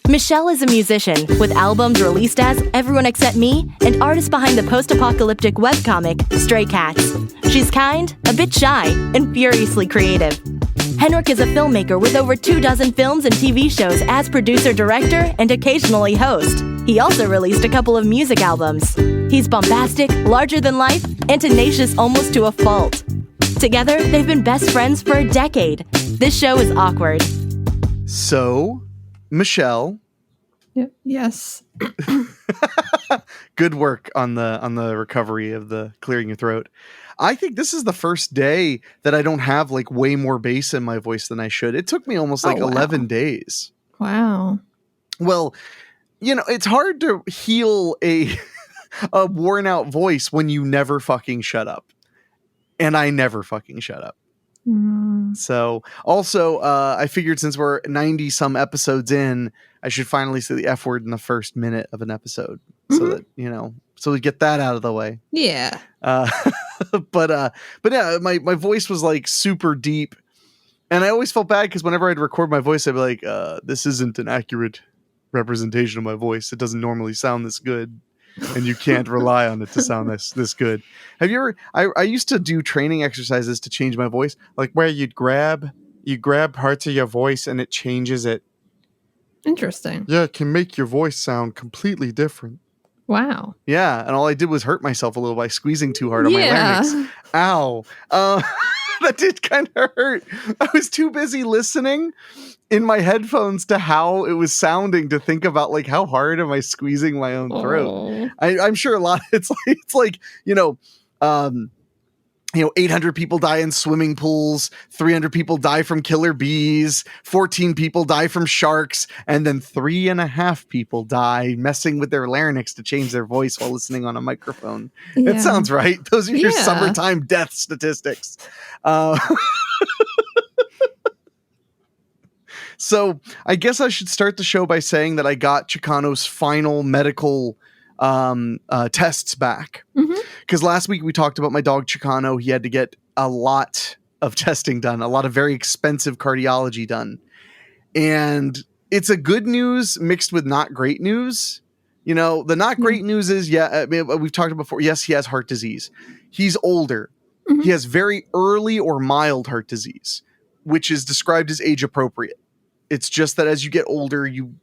Michelle is a musician with albums released as Everyone Except Me and artist behind the post-apocalyptic webcomic Stray Cats. She's kind, a bit shy, and furiously creative. Henrique is a filmmaker with over 24 films and TV shows as producer, director, and occasionally host. He also released a couple of music albums. He's bombastic, larger than life, and tenacious almost to a fault. Together, they've been best friends for a decade. This show is awkward. So, Michelle. Yes. Good work on the recovery of the clearing your throat. I think this is the first day that I don't have like way more bass in my voice than I should. It took me almost 11 days. Wow. Well, you know, it's hard to heal a worn out voice when you never fucking shut up. And I never fucking shut up. So also, I figured since we're 90 some episodes in, I should finally say the F word in the first minute of an episode so that, you know, so we get that out of the way. Yeah. But yeah, my voice was like super deep and I always felt bad because whenever I'd record my voice, I'd be like, this isn't an accurate representation of my voice. It doesn't normally sound this good. And you can't rely on it to sound this good. Have you ever? I used to do training exercises to change my voice, like where you grab parts of your voice and it changes it. Interesting. Yeah, it can make your voice sound completely different. Wow. Yeah, and all I did was hurt myself a little by squeezing too hard on my larynx. Ow. That did kind of hurt. I was too busy listening in my headphones to how it was sounding to think about like how hard am I squeezing my own throat. I'm sure a lot. It's like 800 people die in swimming pools, 300 people die from killer bees, 14 people die from sharks, and then 3.5 people die messing with their larynx to change their voice while listening on a microphone. Yeah. It sounds right. Those are your summertime death statistics. So I guess I should start the show by saying that I got Chicano's final medical tests back. Because last week we talked about my dog Chicano. He had to get a lot of testing done, a lot of very expensive cardiology done. And it's a good news mixed with not great news. You know, the not great news is, we've talked about before. Yes, he has heart disease. He's older. He has very early or mild heart disease, which is described as age appropriate. It's just that as you get older, you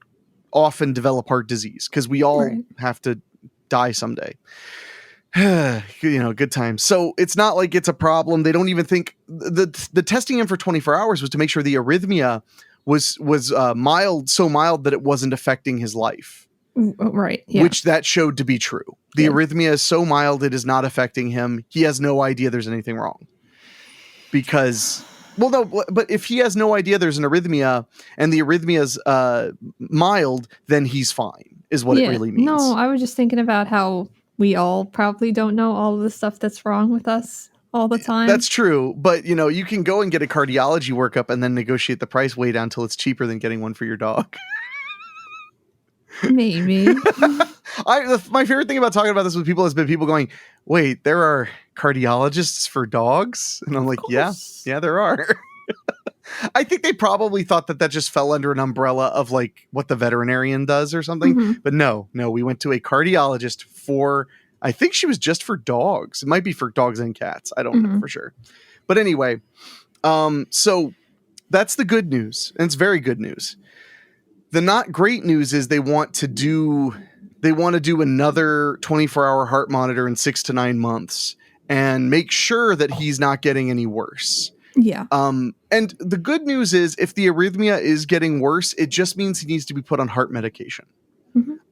often develop heart disease because we all have to die someday. Good times. So it's not like it's a problem. They don't even think the testing him for 24 hours was to make sure the arrhythmia was mild, so mild that it wasn't affecting his life. Right. Yeah. Which that showed to be true. The arrhythmia is so mild it is not affecting him. He has no idea there's anything wrong. Because, well, no, but if he has no idea there's an arrhythmia and the arrhythmia is mild, then he's fine, is what it really means. No, I was just thinking about how we all probably don't know all of the stuff that's wrong with us all the time. That's true. But, you can go and get a cardiology workup and then negotiate the price way down until it's cheaper than getting one for your dog. Maybe. My favorite thing about talking about this with people has been people going, wait, there are cardiologists for dogs? And I'm like, yeah, there are. I think they probably thought that just fell under an umbrella of like what the veterinarian does or something. But no, we went to a cardiologist for, I think she was just for dogs. It might be for dogs and cats. I don't know for sure. But anyway, so that's the good news. And it's very good news. The not great news is they want to do another 24-hour heart monitor in 6 to 9 months and make sure that he's not getting any worse. Yeah. And the good news is if the arrhythmia is getting worse, it just means he needs to be put on heart medication.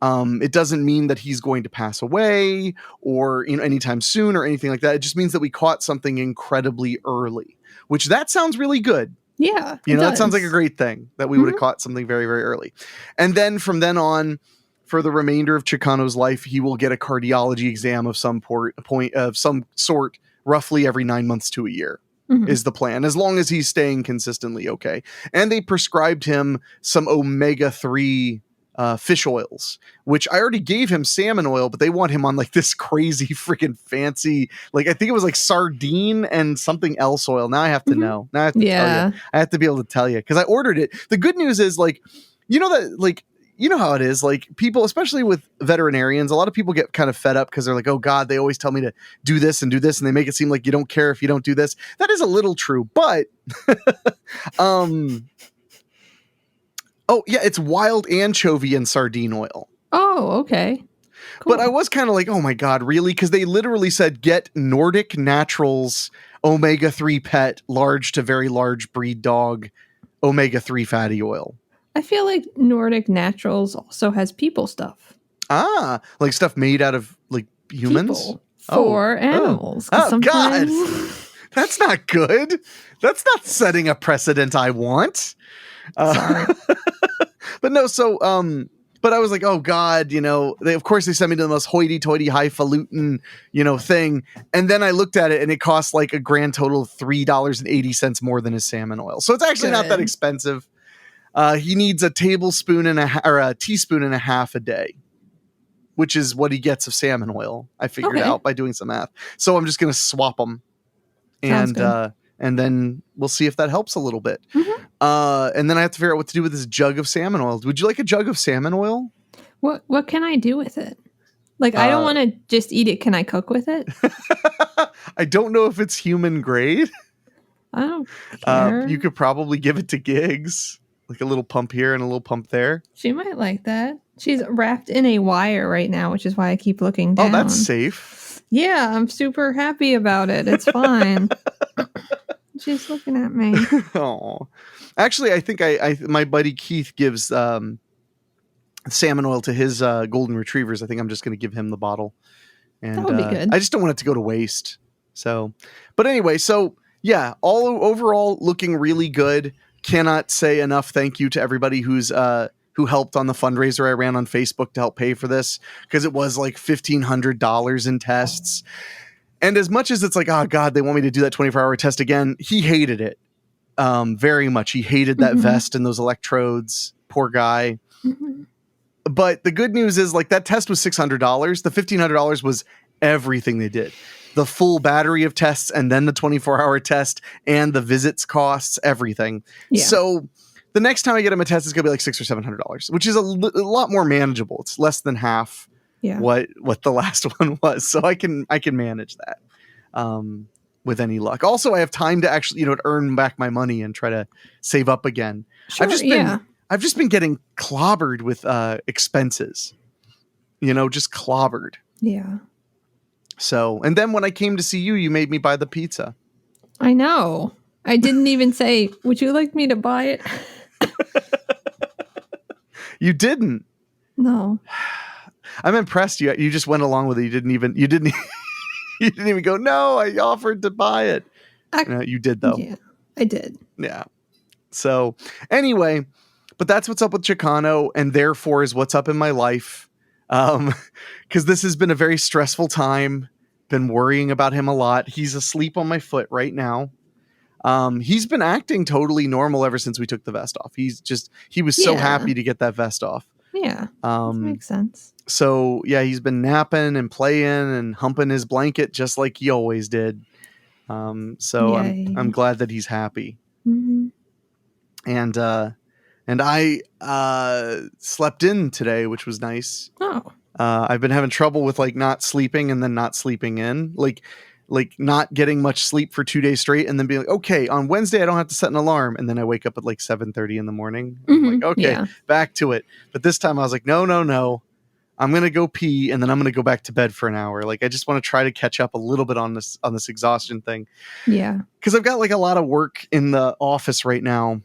It doesn't mean that he's going to pass away or, anytime soon or anything like that. It just means that we caught something incredibly early, which that sounds really good. Yeah. That sounds like a great thing that we would have caught something very, very early. And then from then on, for the remainder of Chicano's life, he will get a cardiology exam of some sort roughly every 9 months to a year is the plan, as long as he's staying consistently okay. And they prescribed him some omega-3 fish oils, which I already gave him salmon oil, but they want him on like this crazy freaking fancy, like I think it was like sardine and something else oil. Now I have to know. Now I have to tell you. I have to be able to tell you because I ordered it. The good news is like, that like you know how it is. Like people, especially with veterinarians, a lot of people get kind of fed up because they're like, oh God, they always tell me to do this. And they make it seem like you don't care if you don't do this. That is a little true, but oh yeah, it's wild anchovy and sardine oil. Oh, okay. Cool. But I was kind of like, oh my God, really? Because they literally said, get Nordic Naturals omega-3 pet, large to very large breed dog, omega-3 fatty oil. I feel like Nordic Naturals also has people stuff. Ah, like stuff made out of like humans? People for animals. Oh sometimes... God. That's not good. That's not setting a precedent I want. Sorry. But no, so but I was like, oh God, you know, of course they sent me to the most hoity-toity, highfalutin, you know, thing. And then I looked at it and it cost like a grand total of $3.80 more than his salmon oil. So it's actually not that expensive. He needs a tablespoon or a teaspoon and a half a day, which is what he gets of salmon oil. I figured out by doing some math. So I'm just going to swap them. And then we'll see if that helps a little bit. Mm-hmm. And then I have to figure out what to do with this jug of salmon oil. Would you like a jug of salmon oil? What can I do with it? Like, I don't want to just eat it. Can I cook with it? I don't know if it's human grade. I don't care. You could probably give it to Gigs. Like a little pump here and a little pump there. She might like that. She's wrapped in a wire right now, which is why I keep looking down. Oh, that's safe. Yeah, I'm super happy about it. It's fine. She's looking at me. Oh, actually, I think my buddy Keith gives salmon oil to his golden retrievers. I think I'm just going to give him the bottle, and that would be good. I just don't want it to go to waste. So, but anyway, so yeah, overall looking really good. Cannot say enough thank you to everybody who helped on the fundraiser I ran on Facebook to help pay for this, because it was like $1,500 in tests. And as much as it's like, oh God, they want me to do that 24-hour test again, he hated it very much. He hated that vest and those electrodes. Poor guy. Mm-hmm. But the good news is, like, that test was $600. The $1,500 was everything they did. The full battery of tests, and then the 24-hour test, and the visits costs, everything. Yeah. So the next time I get him a test, it's going to be like $600 or $700, which is a lot more manageable. It's less than half what the last one was. So I can manage that with any luck. Also, I have time to actually, to earn back my money and try to save up again. Sure, I've just been getting clobbered with expenses, just clobbered. Yeah. So, and then when I came to see you, you made me buy the pizza. I know. I didn't even say, would you like me to buy it? You didn't. No. I'm impressed. You just went along with it. You didn't even go, no, I offered to buy it. You did though. Yeah, I did. Yeah. So anyway, but that's what's up with Chicano, and therefore is what's up in my life. Because this has been a very stressful time. Been worrying about him a lot. He's asleep on my foot right now. He's been acting totally normal ever since we took the vest off. He was so happy to get that vest off. Yeah. That makes sense. So yeah, he's been napping and playing and humping his blanket just like he always did. So I'm glad that he's happy. Mm-hmm. And I slept in today, which was nice. Oh. I've been having trouble with like not sleeping and then not sleeping in, like not getting much sleep for 2 days straight, and then being like, okay, on Wednesday I don't have to set an alarm, and then I wake up at like 7:30 in the morning. Mm-hmm. I'm like, okay, back to it. But this time I was like, no, I'm gonna go pee, and then I'm gonna go back to bed for an hour. Like, I just want to try to catch up a little bit on this exhaustion thing. Yeah, because I've got like a lot of work in the office right now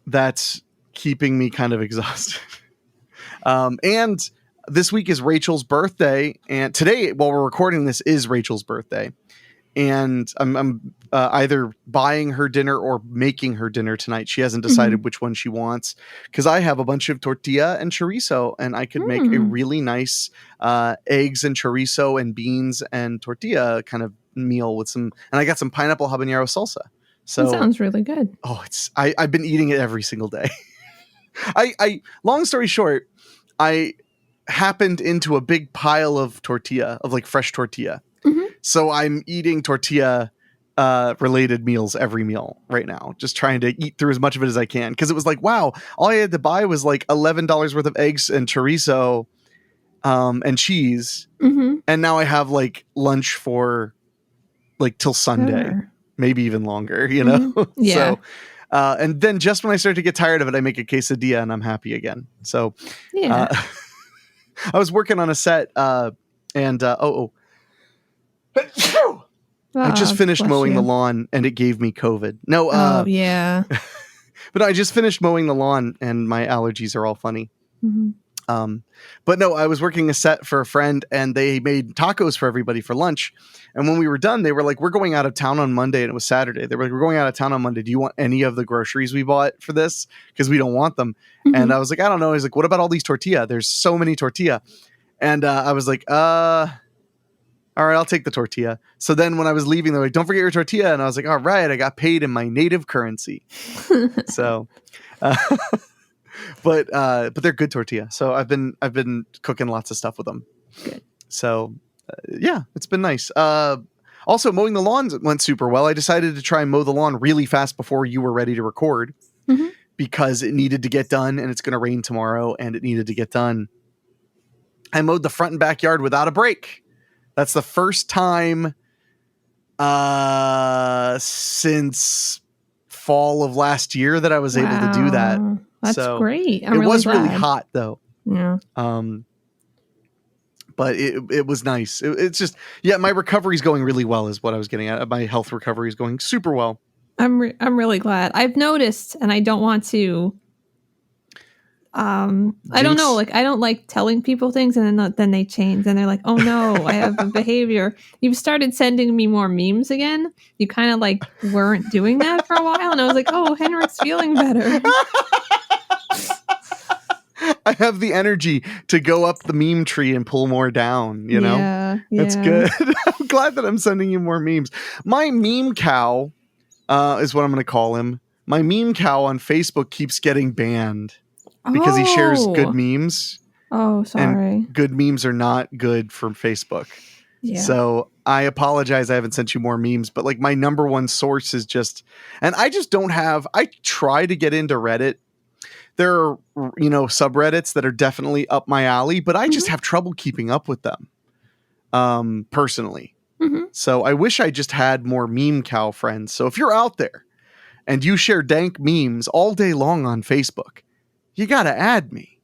that's keeping me kind of exhausted. And this week is Rachel's birthday, and today, while we're recording this, is Rachel's birthday. And I'm either buying her dinner or making her dinner tonight. She hasn't decided which one she wants, because I have a bunch of tortilla and chorizo, and I could make a really nice eggs and chorizo and beans and tortilla kind of meal with some. And I got some pineapple habanero salsa. So that sounds really good. Oh, I've been eating it every single day. I long story short, I happened into a big pile of tortilla, of like fresh tortilla. Mm-hmm. So I'm eating tortilla related meals every meal right now, just trying to eat through as much of it as I can, because it was like, wow, all I had to buy was like $11 worth of eggs and chorizo and cheese, and now I have like lunch for like till Sunday. Sure. Maybe even longer, you know? Yeah. So, and then just when I start to get tired of it, I make a quesadilla and I'm happy again. So, Yeah. I was working on a set, and I just finished mowing the lawn and it gave me COVID. No, oh yeah. but I just finished mowing the lawn and my allergies are all funny. But no, I was working a set for a friend and they made tacos for everybody for lunch. And when we were done, they were like, we're going out of town on Monday. And it was Saturday. They were like, we're going out of town on Monday. Do you want any of the groceries we bought for this? Because we don't want them. And I was like, I don't know. He's like, what about all these tortilla? There's so many tortilla. And I was like, all right, I'll take the tortilla. So then when I was leaving, they're like, don't forget your tortilla. And I was like, all right, I got paid in my native currency. So, but they're good tortilla. So I've been cooking lots of stuff with them. Good. So yeah, it's been nice. Also, mowing the lawn went super well. I decided to try and mow the lawn really fast before you were ready to record because it needed to get done, and it's going to rain tomorrow, and it needed to get done. I mowed the front and backyard without a break. That's the first time since fall of last year that I was able to do that. That's great. It was really hot though. Yeah. But it was nice. It's just, yeah, my recovery is going really well is what I was getting at. My health recovery is going super well. I'm really glad. I've noticed, and I don't want to. I don't know. Like, I don't like telling people things, and then they change, and they're like, "Oh no, I have a behavior." You've started sending me more memes again. You kind of like weren't doing that for a while, and I was like, "Oh, Henrique's feeling better." I have the energy to go up the meme tree and pull more down. You know, that's good. I'm glad that I'm sending you more memes. My meme cow is what I'm going to call him. My meme cow on Facebook keeps getting banned. Because he shares good memes. Oh, sorry. And good memes are not good for Facebook. Yeah. So I apologize I haven't sent you more memes. But like my number one source is just... And I just don't have... I try to get into Reddit. There are, subreddits that are definitely up my alley. But I just have trouble keeping up with them. Personally. So I wish I just had more meme cow friends. So if you're out there and you share dank memes all day long on Facebook... You got to add me.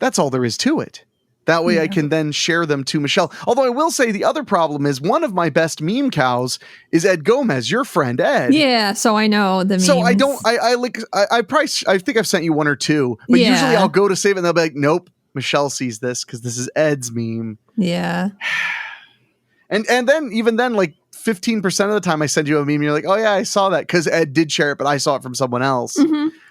That's all there is to it. That way I can then share them to Michelle. Although I will say the other problem is one of my best meme cows is Ed Gomez, your friend Ed. Yeah, so I know the memes. So I don't, I think I've sent you one or two, but usually I'll go to save it and they'll be like, nope, Michelle sees this because this is Ed's meme. Yeah. And then, even then, like 15% of the time I send you a meme, you're like, oh yeah, I saw that because Ed did share it, but I saw it from someone else.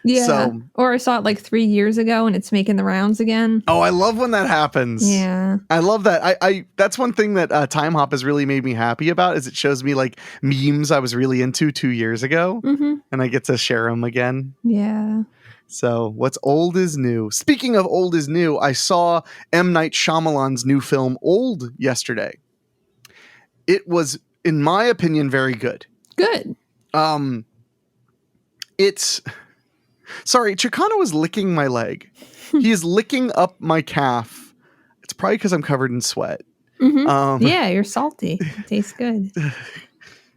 Yeah. So, or I saw it like 3 years ago and it's making the rounds again. Oh, I love when that happens. Yeah. I love that. I that's one thing that Time Hop has really made me happy about is it shows me like memes I was really into 2 years ago and I get to share them again. Yeah. So what's old is new. Speaking of old is new, I saw M. Night Shyamalan's new film Old yesterday. It was, in my opinion, very good. Good. It's... Sorry, Chicano is licking my leg. He is licking up my calf. It's probably because I'm covered in sweat. Yeah, you're salty. It tastes good.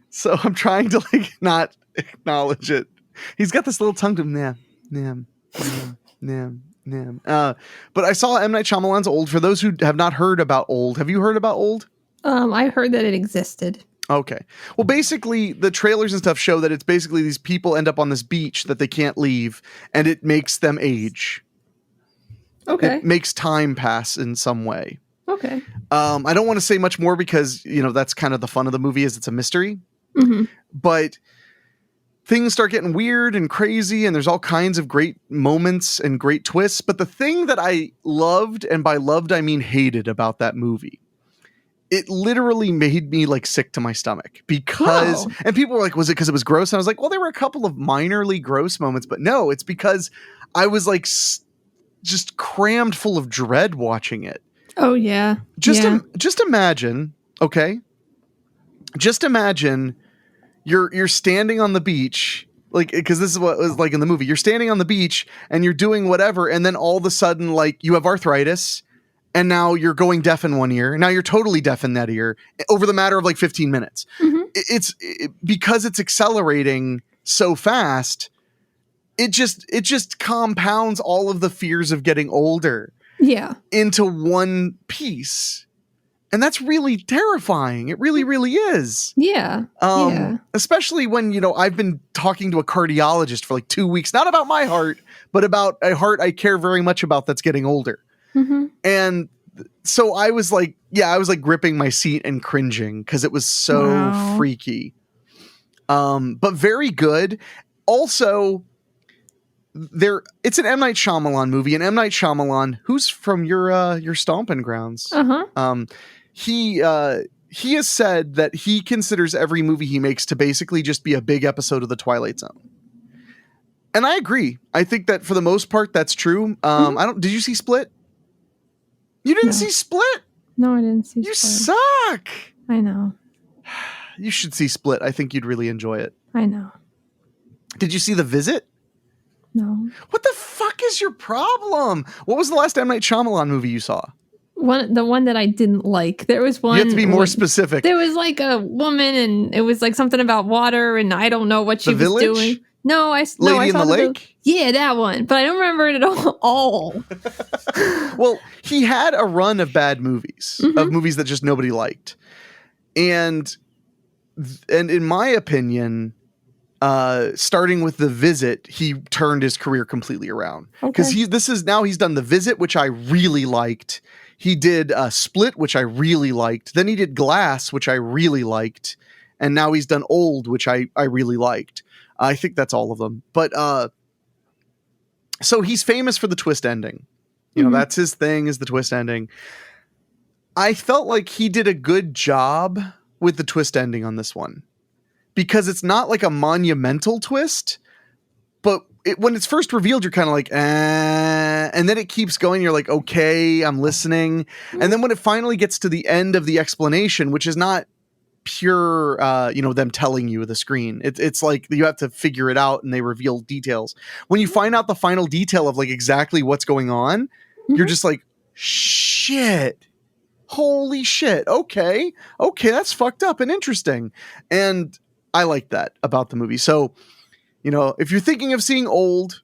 So I'm trying to like not acknowledge it. He's got this little tongue to nam. But I saw M. Night Shyamalan's Old. For those who have not heard about Old, have you heard about Old? I heard that it existed. Okay. Well, basically, the trailers and stuff show that it's basically these people end up on this beach that they can't leave, and it makes them age. Okay. It makes time pass in some way. Okay. I don't want to say much more because, that's kind of the fun of the movie is it's a mystery. But things start getting weird and crazy, and there's all kinds of great moments and great twists. But the thing that I loved, and by loved I mean hated about that movie, it literally made me like sick to my stomach because, and people were like, was it because it was gross? And I was like, well, there were a couple of minorly gross moments, but no, it's because I was like just crammed full of dread watching it. Oh yeah. Just imagine, okay? Just imagine you're standing on the beach, like, because this is what it was like in the movie. You're standing on the beach and you're doing whatever, and then all of a sudden, like, you have arthritis, and now you're going deaf in one ear. Now you're totally deaf in that ear over the matter of like 15 minutes. It's because it's accelerating so fast. It just compounds all of the fears of getting older into one piece. And that's really terrifying. It really, really is. Yeah. Especially when, you know, I've been talking to a cardiologist for like 2 weeks, not about my heart, but about a heart I care very much about that's getting older. And so I was like gripping my seat and cringing because it was so freaky. But very good. Also, it's an M. Night Shyamalan movie, and M. Night Shyamalan, who's from your stomping grounds. He has said that he considers every movie he makes to basically just be a big episode of The Twilight Zone. And I agree. I think that for the most part, that's true. Did you see Split? You didn't see Split? No, I didn't see Split. You suck. I know. You should see Split. I think you'd really enjoy it. I know. Did you see The Visit? No. What the fuck is your problem? What was the last M. Night Shyamalan movie you saw? The one that I didn't like. There was one. You have to be more specific. There was like a woman, and it was like something about water, and I don't know what she was doing. No, I saw Lady in the Lake? Yeah, that one. But I don't remember it at all. Well, he had a run of bad movies, of movies that just nobody liked. And in my opinion, starting with The Visit, he turned his career completely around. Because he's done The Visit, which I really liked. He did Split, which I really liked. Then he did Glass, which I really liked. And now he's done Old, which I really liked. I think that's all of them. But so he's famous for the twist ending. You know, that's his thing, is the twist ending. I felt like he did a good job with the twist ending on this one, because it's not like a monumental twist, but when it's first revealed, you're kind of like, and then it keeps going. You're like, okay, I'm listening. And then when it finally gets to the end of the explanation, which is not pure, them telling you the screen. It's like you have to figure it out, and they reveal details. When you find out the final detail of like exactly what's going on, you're just like, shit. Holy shit. Okay, that's fucked up and interesting. And I like that about the movie. So, you know, if you're thinking of seeing Old,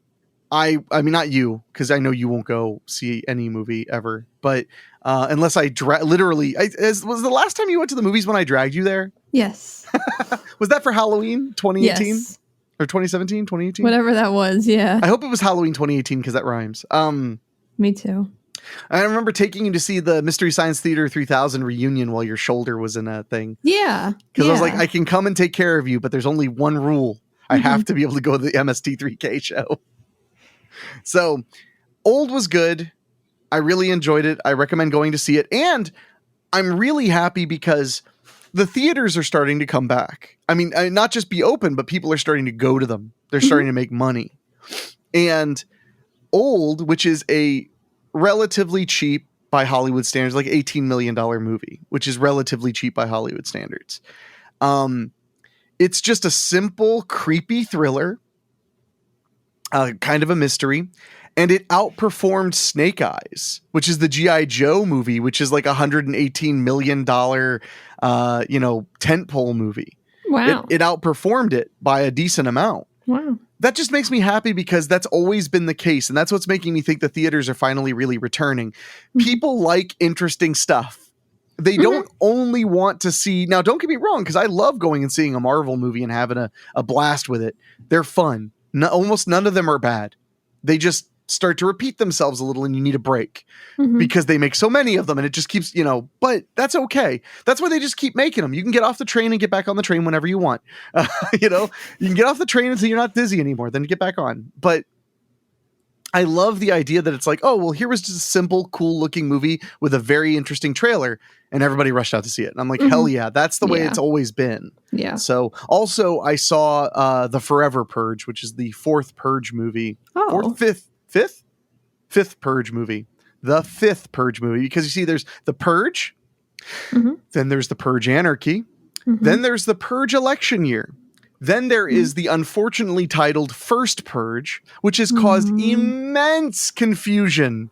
I mean, not you, because I know you won't go see any movie ever, but unless I was the last time you went to the movies when I dragged you there? Yes. Was that for Halloween 2018? Yes. Or 2017, 2018? Whatever that was, yeah. I hope it was Halloween 2018 because that rhymes. Me too. I remember taking you to see the Mystery Science Theater 3000 reunion while your shoulder was in a thing. Yeah. Because I was like, I can come and take care of you, but there's only one rule. I have to be able to go to the MST3K show. So, Old was good. I really enjoyed it. I recommend going to see it. And I'm really happy because the theaters are starting to come back. I mean, not just be open, but people are starting to go to them. They're starting to make money. And Old, which is a relatively cheap by Hollywood standards, like $18 million movie, which is relatively cheap by Hollywood standards. It's just a simple, creepy thriller, kind of a mystery. And it outperformed Snake Eyes, which is the G.I. Joe movie, which is like $118 million, tentpole movie. Wow. It outperformed it by a decent amount. Wow. That just makes me happy because that's always been the case. And that's what's making me think the theaters are finally really returning. People like interesting stuff. They don't only want to see... Now, don't get me wrong, because I love going and seeing a Marvel movie and having a blast with it. They're fun. Almost none of them are bad. They just start to repeat themselves a little and you need a break because they make so many of them and it just keeps, but that's okay. That's why they just keep making them. You can get off the train and get back on the train whenever you want. You can get off the train until you're not dizzy anymore, then get back on. But I love the idea that it's like, oh, well, here was just a simple, cool looking movie with a very interesting trailer and everybody rushed out to see it. And I'm like, hell yeah, that's the way it's always been. Yeah. So also I saw The Forever Purge, which is the fourth Purge movie. Oh. Fifth Purge movie. The fifth Purge movie. Because you see, there's the Purge. Then there's the Purge Anarchy. Then there's the Purge Election Year. Then there is the unfortunately titled First Purge, which has caused immense confusion,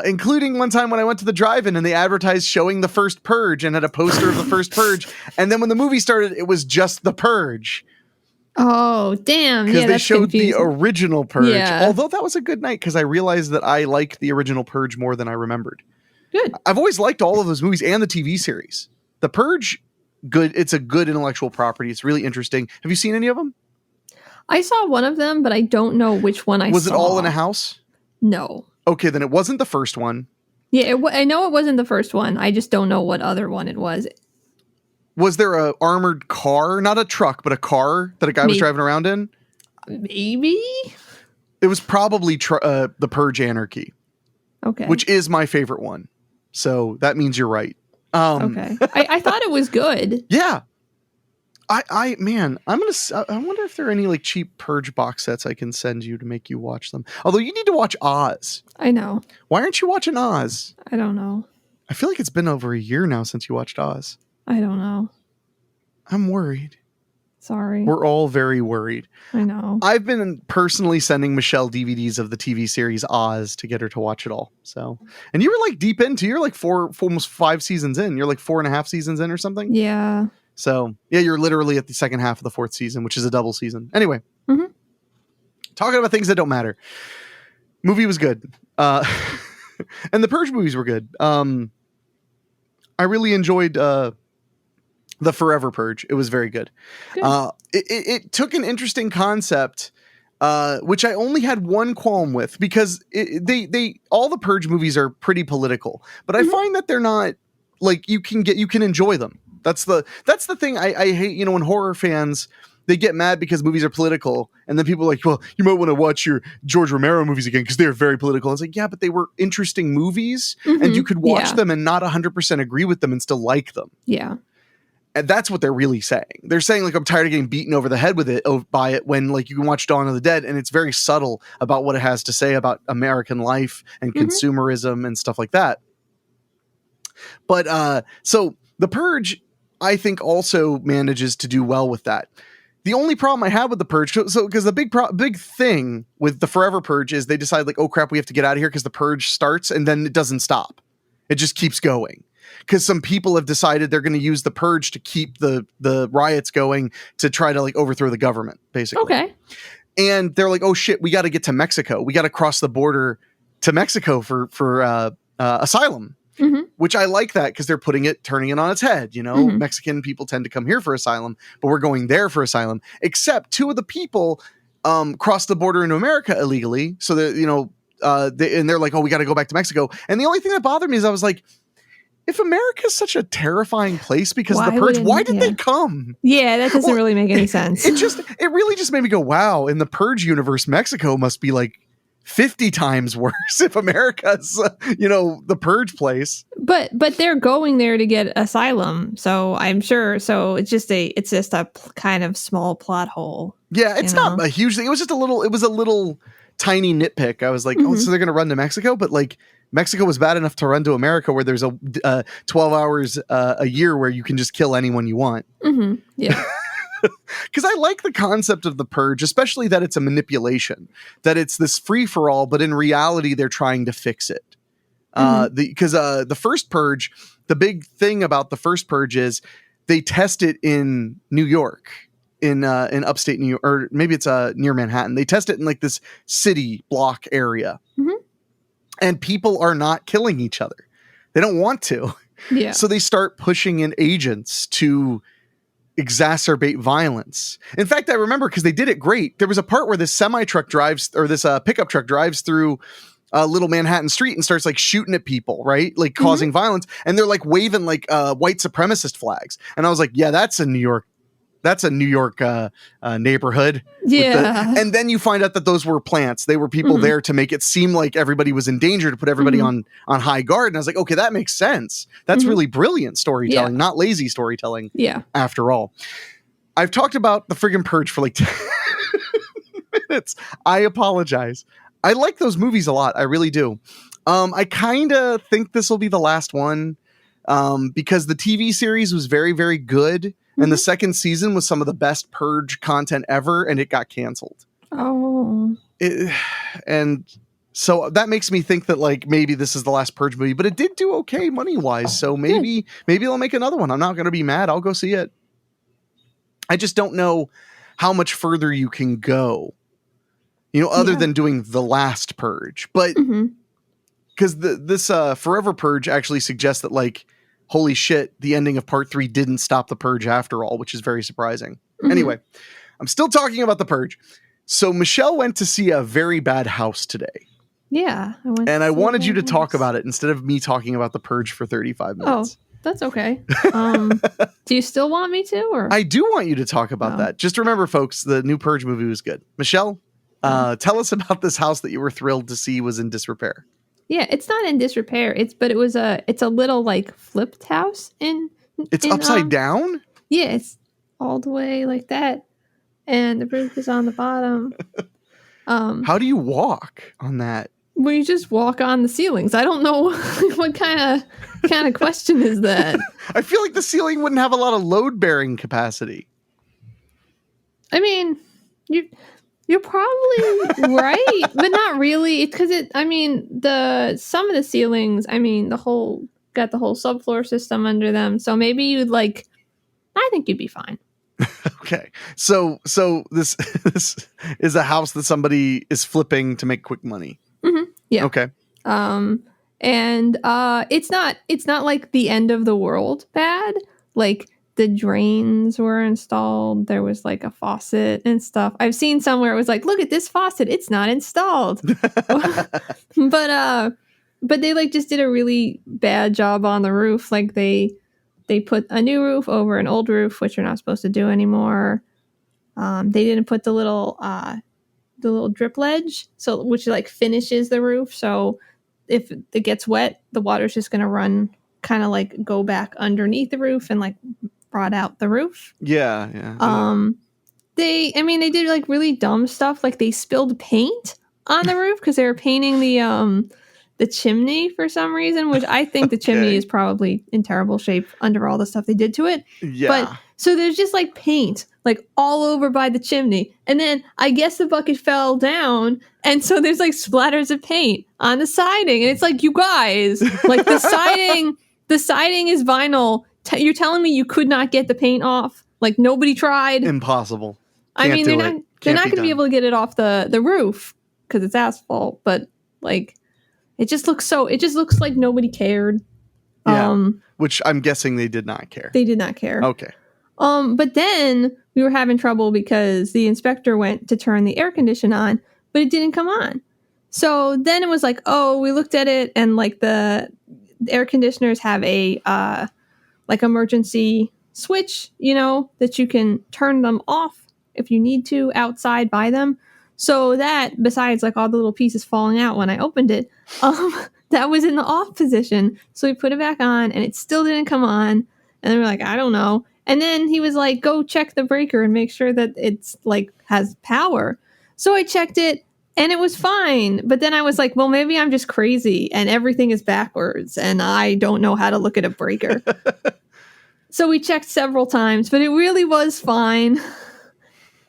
including one time when I went to the drive-in and they advertised showing the First Purge and had a poster of the First Purge. And then when the movie started, it was just The Purge. Oh, damn. Because they showed confusing. the original Purge. Yeah. Although that was a good night because I realized that I liked the original Purge more than I remembered. Good. I've always liked all of those movies and the TV series. The Purge, good. It's a good intellectual property. It's really interesting. Have you seen any of them? I saw one of them, but I don't know which one I saw. Was it all in a house? No. Okay, then it wasn't the first one. Yeah, I know it wasn't the first one. I just don't know what other one it was. Was there a armored car, not a truck, but a car that a guy was driving around in? Maybe? It was probably the Purge Anarchy. Okay. Which is my favorite one. So that means you're right. Okay. I thought it was good. Yeah. I wonder if there are any like cheap Purge box sets I can send you to make you watch them. Although you need to watch Oz. I know. Why aren't you watching Oz? I don't know. I feel like it's been over a year now since you watched Oz. I don't know. I'm worried. Sorry. We're all very worried. I know. I've been personally sending Michelle DVDs of the TV series Oz to get her to watch it all. So, and you were like deep into, you're like almost 5 seasons in. You're like 4.5 seasons in or something. Yeah. So yeah, you're literally at the second half of the 4th season, which is a double season. Anyway, talking about things that don't matter. Movie was good. And the Purge movies were good. I really enjoyed, the Forever Purge. It was very good. It took an interesting concept, which I only had one qualm with because they all the Purge movies are pretty political, but I find that they're not like you can enjoy them. That's the thing I hate. When horror fans, they get mad because movies are political, and then people are like, well, you might want to watch your George Romero movies again because they're very political. It's like, yeah, but they were interesting movies, and you could watch them and not 100% agree with them and still like them. Yeah. And that's what they're really saying. They're saying like, I'm tired of getting beaten over the head by it when like you can watch Dawn of the Dead and it's very subtle about what it has to say about American life and consumerism and stuff like that. But so The Purge, I think also manages to do well with that. The only problem I have with The Purge, so because the big thing with the Forever Purge is they decide like, oh crap, we have to get out of here because the Purge starts and then it doesn't stop. It just keeps going. Because some people have decided they're going to use the Purge to keep the riots going to try to like overthrow the government, basically. Okay. And they're like, oh shit, we got to get to Mexico. We got to cross the border to Mexico for Asylum, which I like that because they're turning it on its head. Mexican people tend to come here for Asylum, but we're going there for Asylum. Except 2 of the people crossed the border into America illegally. So that, they're like, oh, we got to go back to Mexico. And the only thing that bothered me is I was like, if America is such a terrifying place because of the Purge, why did they come? Yeah, that doesn't really make any sense. It really just made me go, wow, in the Purge universe, Mexico must be like 50 times worse if America's, the Purge place. But they're going there to get Asylum, so I'm sure. So it's just a kind of small plot hole. Yeah, it's not a huge thing. It was just a little tiny nitpick. I was like, oh, so they're going to run to Mexico, but like, Mexico was bad enough to run to America where there's 12 hours a year where you can just kill anyone you want. Yeah. Because I like the concept of the Purge, especially that it's a manipulation, that it's this free-for-all, but in reality, they're trying to fix it. Because the first Purge, the big thing about the first Purge is they test it in New York. In upstate New York, or maybe it's near Manhattan. They test it in like this city block area. And people are not killing each other. They don't want to. Yeah. So they start pushing in agents to exacerbate violence. In fact, I remember because they did it great. There was a part where this semi-truck this pickup truck drives through a little Manhattan street and starts like shooting at people, right? Like causing violence. And they're like waving like white supremacist flags. And I was like, yeah, that's a New York neighborhood. Yeah. And then you find out that those were plants. They were people there to make it seem like everybody was in danger, to put everybody on high guard. And I was like, okay, that makes sense. That's really brilliant storytelling, not lazy storytelling. Yeah. After all, I've talked about the friggin' Purge for like 10 minutes. I apologize. I like those movies a lot. I really do. I kind of think this will be the last one because the TV series was very, very good. And the second season was some of the best Purge content ever, and it got canceled. Oh. And so that makes me think that like maybe this is the last Purge movie, but it did do okay money-wise. So maybe they'll make another one. I'm not going to be mad. I'll go see it. I just don't know how much further you can go, other than doing the last Purge. But because this Forever Purge actually suggests that like, holy shit, the ending of part 3 didn't stop the Purge after all, which is very surprising. Anyway, I'm still talking about the Purge. So Michelle went to see A Very Bad House today. Yeah. I wanted you to talk about it instead of me talking about the Purge for 35 minutes. Oh, that's okay. Do you still want me to? Or I do want you to talk about that. Just remember, folks, the new Purge movie was good. Michelle, tell us about this house that you were thrilled to see was in disrepair. Yeah, it's not in disrepair. It's a little like flipped house It's upside down? Yeah, it's all the way like that. And the roof is on the bottom. How do you walk on that? Well, you just walk on the ceilings. I don't know what kind of question is that. I feel like the ceiling wouldn't have a lot of load bearing capacity. I mean, you're probably right, but not really. It's because some of the ceilings. I mean, got the whole subfloor system under them. So maybe I think you'd be fine. Okay, so this is a house that somebody is flipping to make quick money. Yeah. Okay. And it's not like the end of the world bad. Like the drains were installed. There was like a faucet and stuff. I've seen somewhere it was like, look at this faucet. It's not installed. But they like just did a really bad job on the roof. Like they put a new roof over an old roof, which you're not supposed to do anymore. They didn't put the little drip ledge, which like finishes the roof. So if it gets wet, the water's just going to run, kind of like go back underneath the roof and like rot out the roof. Yeah. They did like really dumb stuff. Like they spilled paint on the roof because they were painting the chimney for some reason, which I think the chimney is probably in terrible shape under all the stuff they did to it. Yeah. But so there's just like paint like all over by the chimney. And then I guess the bucket fell down. And so there's like splatters of paint on the siding. And it's like, you guys, like the siding is vinyl. You're telling me you could not get the paint off? Like nobody tried? Impossible. I mean, they're not going to be able to get it off the roof because it's asphalt. But like, it just looks like nobody cared. Yeah. Which I'm guessing they did not care. They did not care. Okay. But then we were having trouble because the inspector went to turn the air condition on, but it didn't come on. So then it was like, oh, we looked at it and like the air conditioners have a like emergency switch, that you can turn them off if you need to outside by them. So that, besides like all the little pieces falling out when I opened it, that was in the off position. So we put it back on and it still didn't come on. And then we're like, I don't know. And then he was like, go check the breaker and make sure that it's like has power. So I checked it and it was fine. But then I was like, well, maybe I'm just crazy and everything is backwards and I don't know how to look at a breaker. So we checked several times, but it really was fine.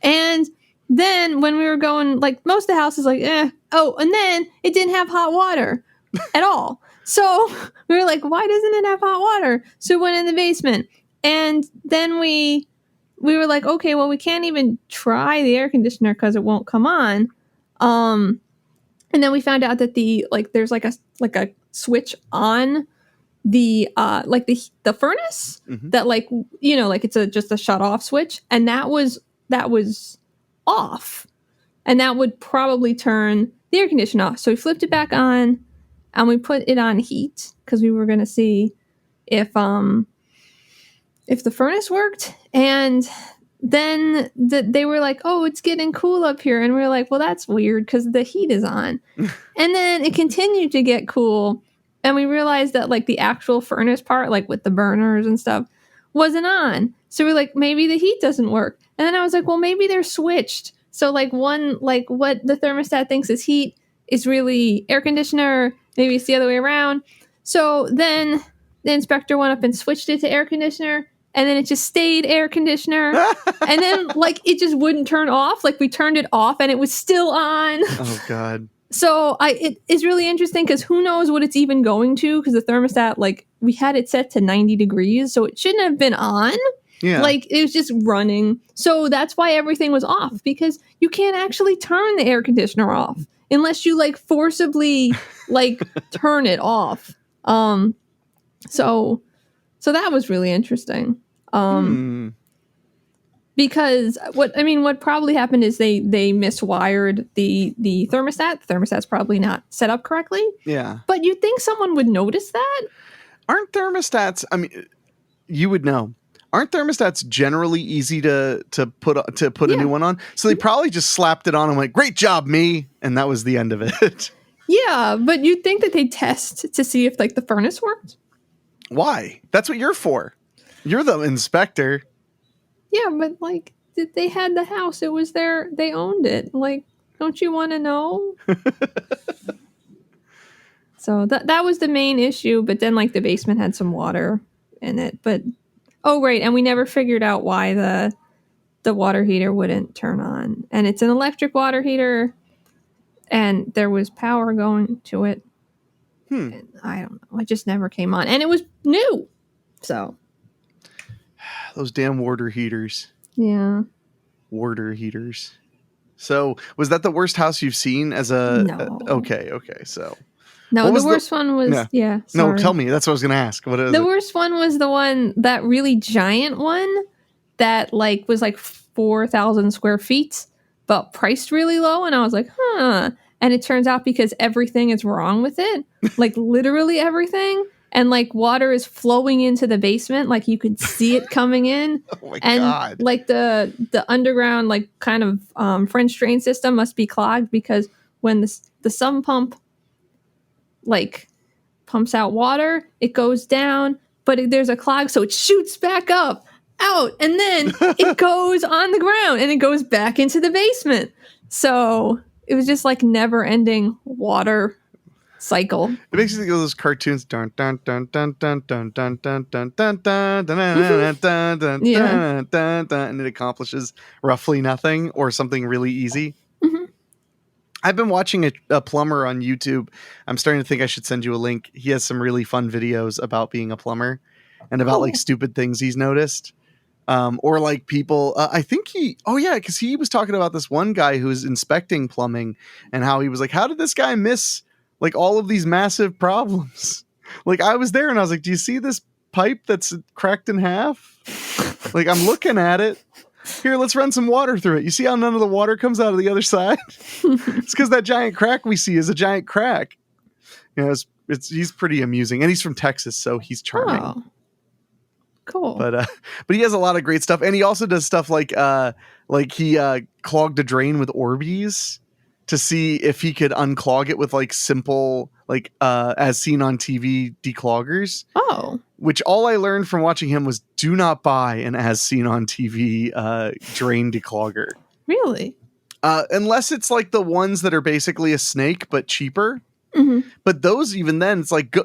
And then when we were going, like most of the house is like, Oh, and then it didn't have hot water at all. So we were like, why doesn't it have hot water? So we went in the basement. And then we were like, okay, well, we can't even try the air conditioner because it won't come on. And then we found out that there's like a switch on the furnace that like it's just a shut off switch, and that was off, and that would probably turn the air conditioner off. So we flipped it back on, and we put it on heat because we were going to see if the furnace worked. And then they were like, oh, it's getting cool up here. And we were like, well, that's weird because the heat is on. And then it continued to get cool. And we realized that like the actual furnace part, like with the burners and stuff, wasn't on. So we're like, maybe the heat doesn't work. And then I was like, well, maybe they're switched. So like one, like what the thermostat thinks is heat is really air conditioner. Maybe it's the other way around. So then the inspector went up and switched it to air conditioner. and then it just stayed air conditioner. And then like it just wouldn't turn off. Like we turned it off and it was still on. Oh God. So it is really interesting because who knows what it's even going to, because the thermostat, like we had it set to 90 degrees, so it shouldn't have been on. Yeah. Like it was just running. So that's why everything was off, because you can't actually turn the air conditioner off unless you like forcibly like turn it off. So that was really interesting. Because what probably happened is they miswired the thermostat. The thermostat's probably not set up correctly. Yeah. But you'd think someone would notice that? Aren't thermostats, I mean, you would know. Aren't thermostats generally easy to put a new one on? So they probably just slapped it on and went, "Great job, me," and that was the end of it. Yeah, but you'd think that they test to see if like the furnace worked. Why? That's what you're for. You're the inspector. Yeah, but like they had the house. It was they owned it. Like, don't you want to know? So that was the main issue, but then like the basement had some water in it. But oh right, and we never figured out why the water heater wouldn't turn on. And it's an electric water heater, and there was power going to it. And I don't know. It just never came on, and it was new. So those damn water heaters. Yeah. Water heaters. So was that the worst house you've seen as a? No. Okay. So. No, the worst one was No, tell me. That's what I was going to ask. What is the worst one was the one, that really giant one that like was like 4,000 square feet, but priced really low. And I was like, huh. And it turns out because everything is wrong with it, like literally everything. And like water is flowing into the basement, like you could see it coming in. Oh my and God. Like the underground like kind of French drain system must be clogged, because when the sump pump like pumps out water, it goes down, but there's a clog, so it shoots back up out, and then it goes on the ground and it goes back into the basement. So it was just like never ending water cycle. It makes you think of those cartoons. Dun dun dun dun dun dun dun dun dun dun dun dun dun dun dun dun, and it accomplishes roughly nothing or something really easy. I've been watching a plumber on YouTube. I'm starting to think I should send you a link. He has some really fun videos about being a plumber and about like stupid things he's noticed. Or like people, I think because he was talking about this one guy who was inspecting plumbing and how he was like, how did this guy miss like all of these massive problems? Like I was there and I was like, do you see this pipe that's cracked in half? Like I'm looking at it. Here, let's run some water through it. You see how none of the water comes out of the other side? It's because that giant crack we see is a giant crack. You know, he's pretty amusing, and he's from Texas, so he's charming. Oh, cool. But he has a lot of great stuff, and he also does stuff like he clogged a drain with Orbeez to see if he could unclog it with like simple like as seen on TV decloggers. Oh. Which all I learned from watching him was do not buy an as seen on TV drain declogger. Really? Unless it's like the ones that are basically a snake but cheaper. Mm-hmm. But those, even then, it's like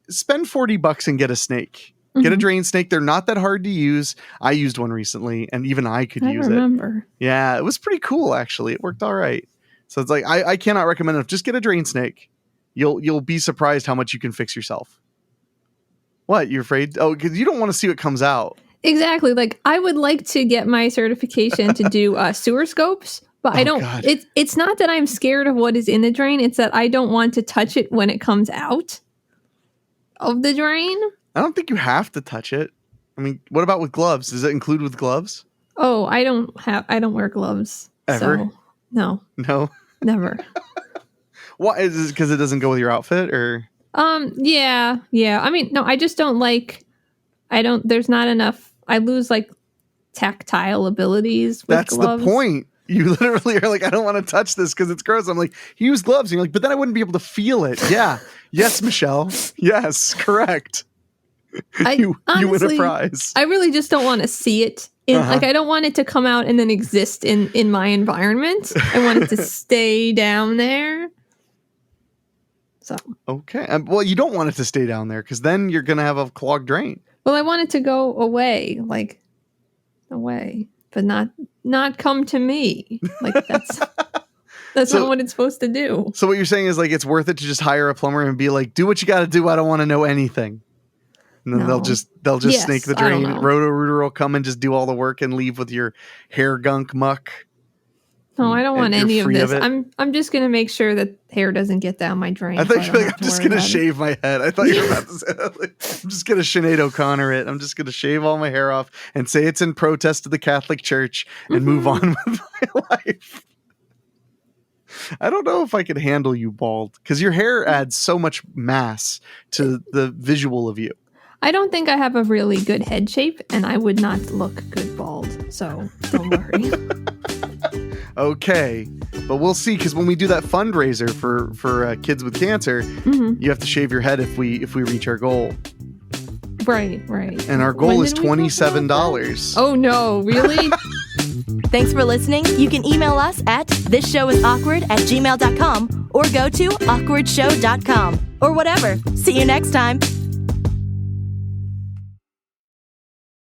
spend $40 and get a snake. Mm-hmm. Get a drain snake. They're not that hard to use. I used one recently, and even I could use it. I remember. Yeah, it was pretty cool actually. It worked all right. So it's like I cannot recommend it. Just get a drain snake. You'll be surprised how much you can fix yourself. What? You're afraid? Oh, because you don't want to see what comes out. Exactly. Like I would like to get my certification to do sewer scopes, but I don't. God. It's not that I'm scared of what is in the drain. It's that I don't want to touch it when it comes out of the drain. I don't think you have to touch it. I mean, what about with gloves? Does it include with gloves? Oh, I don't wear gloves. Ever? So, no. No. Never. What is it? Because it doesn't go with your outfit, or? Yeah. I mean, no, I just don't like. There's not enough. I lose like tactile abilities with That's gloves. The point. You literally are like, I don't want to touch this because it's gross. I'm like, use gloves. And you're like, but then I wouldn't be able to feel it. Yeah. Yes, Michelle. Yes, correct. You win a prize. I really just don't want to see it. Like, I don't want it to come out and then exist in my environment. I want it to stay down there. So okay. Well, you don't want it to stay down there because then you're going to have a clogged drain. Well, I want it to go away, like away, but not come to me. Like that's So- not what it's supposed to do. So what you're saying is like it's worth it to just hire a plumber and be like, do what you got to do. I don't want to know anything. And then No. they'll just Yes, snake the I don't drain. know. Roto-Rooter will come and just do all the work and leave with your hair gunk muck. No, I don't want And any you're of free this. of it? I'm just gonna make sure that hair doesn't get down my drain. I thought so you were don't like, have I'm just worry gonna about it. shave my head. I thought you were about to say that. Like, I'm just gonna Sinead O'Connor it. I'm just gonna shave all my hair off and say it's in protest to the Catholic Church and move on with my life. I don't know if I could handle you bald because your hair adds so much mass to the visual of you. I don't think I have a really good head shape, and I would not look good bald. So don't worry. Okay, but we'll see because when we do that fundraiser for kids with cancer, Mhm. you have to shave your head if we reach our goal, Right. and our When goal is did we talk about $27. Oh no, really? Thanks for listening. You can email us at thisshowis awkward@gmail.com or go to awkwardshow.com or whatever. See you next time.